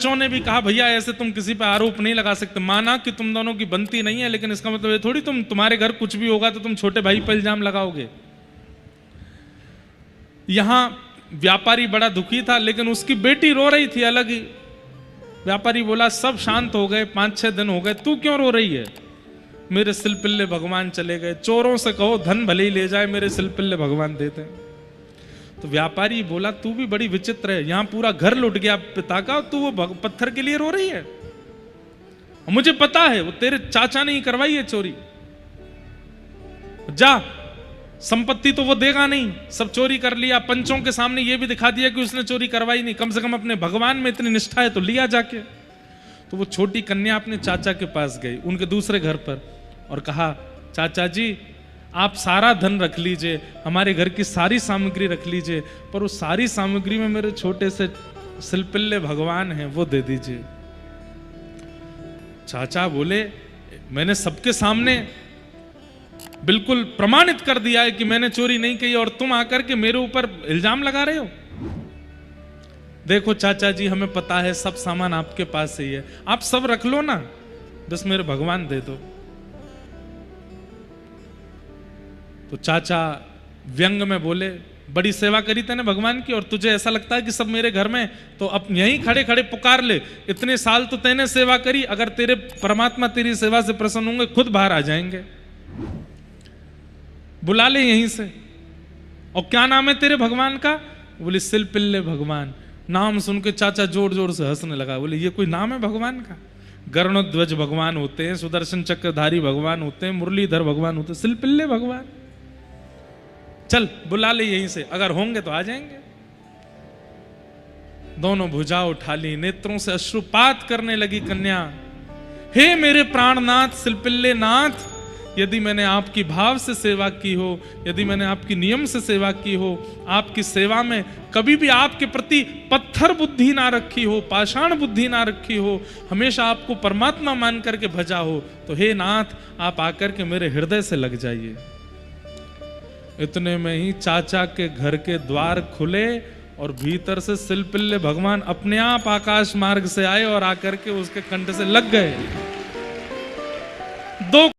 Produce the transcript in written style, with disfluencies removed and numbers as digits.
पंचों ने भी कहा भैया ऐसे तुम किसी पे आरोप नहीं लगा सकते, माना कि तुम दोनों की बनती नहीं है, लेकिन इसका मतलब ये थोड़ी तुम्हारे घर कुछ भी होगा तो तुम छोटे भाई पर इल्जाम लगाओगे। यहां व्यापारी बड़ा दुखी था, लेकिन उसकी बेटी रो रही थी अलग ही। व्यापारी बोला सब शांत हो गए, 5-6 दिन हो गए, तू क्यों रो रही है? मेरे सिलपिल्ले भगवान चले गए, चोरों से कहो धन भले ही ले जाए, मेरे सिलपिल्ले भगवान देते हैं। तो व्यापारी बोला तू भी बड़ी विचित्र है, यहां पूरा घर लुट गया पिता का, तू वो पत्थर के लिए रो रही है? मुझे पता है वो तेरे चाचा ने ही करवाई है चोरी, जा संपत्ति तो वो देगा नहीं, सब चोरी कर लिया, पंचों के सामने ये भी दिखा दिया कि उसने चोरी करवाई नहीं, कम से कम अपने भगवान में इतनी निष्ठा है तो लिया जाके। तो वो छोटी कन्या अपने चाचा के पास गई, उनके दूसरे घर पर, और कहा चाचा जी आप सारा धन रख लीजिए, हमारे घर की सारी सामग्री रख लीजिए, पर उस सारी सामग्री में मेरे छोटे से सिलपिल्ले भगवान हैं वो दे दीजिए। चाचा बोले मैंने सबके सामने बिल्कुल प्रमाणित कर दिया है कि मैंने चोरी नहीं की, और तुम आकर के मेरे ऊपर इल्जाम लगा रहे हो। देखो चाचा जी हमें पता है सब सामान आपके पास ही है, आप सब रख लो ना, बस मेरे भगवान दे दो। तो चाचा व्यंग में बोले बड़ी सेवा करी तूने भगवान की, और तुझे ऐसा लगता है कि सब मेरे घर में, तो अब यहीं खड़े खड़े पुकार ले, इतने साल तो तैने सेवा करी, अगर तेरे परमात्मा तेरी सेवा से प्रसन्न होंगे खुद बाहर आ जाएंगे, बुला ले यहीं से। और क्या नाम है तेरे भगवान का? बोले सिलपिल्ले भगवान। नाम सुन के चाचा जोर जोर से हंसने लगा, बोले ये कोई नाम है भगवान का? गरुड़ध्वज भगवान होते हैं, सुदर्शन चक्रधारी भगवान होते हैं, मुरलीधर भगवान होते हैं, सिलपिल्ले भगवान? चल बुला ले यहीं से, अगर होंगे तो आ जाएंगे। दोनों भुजा उठा ली, नेत्रों से अश्रुपात करने लगी कन्या। हे मेरे प्राणनाथ सिलपिल्ले नाथ, यदि मैंने आपकी भाव से सेवा की हो, यदि मैंने आपकी नियम से सेवा की हो, आपकी सेवा में कभी भी आपके प्रति पत्थर बुद्धि ना रखी हो, पाषाण बुद्धि ना रखी हो, हमेशा आपको परमात्मा मान करके भजा हो, तो हे नाथ आप आकर के मेरे हृदय से लग जाइए। इतने में ही चाचा के घर के द्वार खुले और भीतर से सिलपिल्ले भगवान अपने आप आकाश मार्ग से आए और आकर के उसके कंठ से लग गए। दो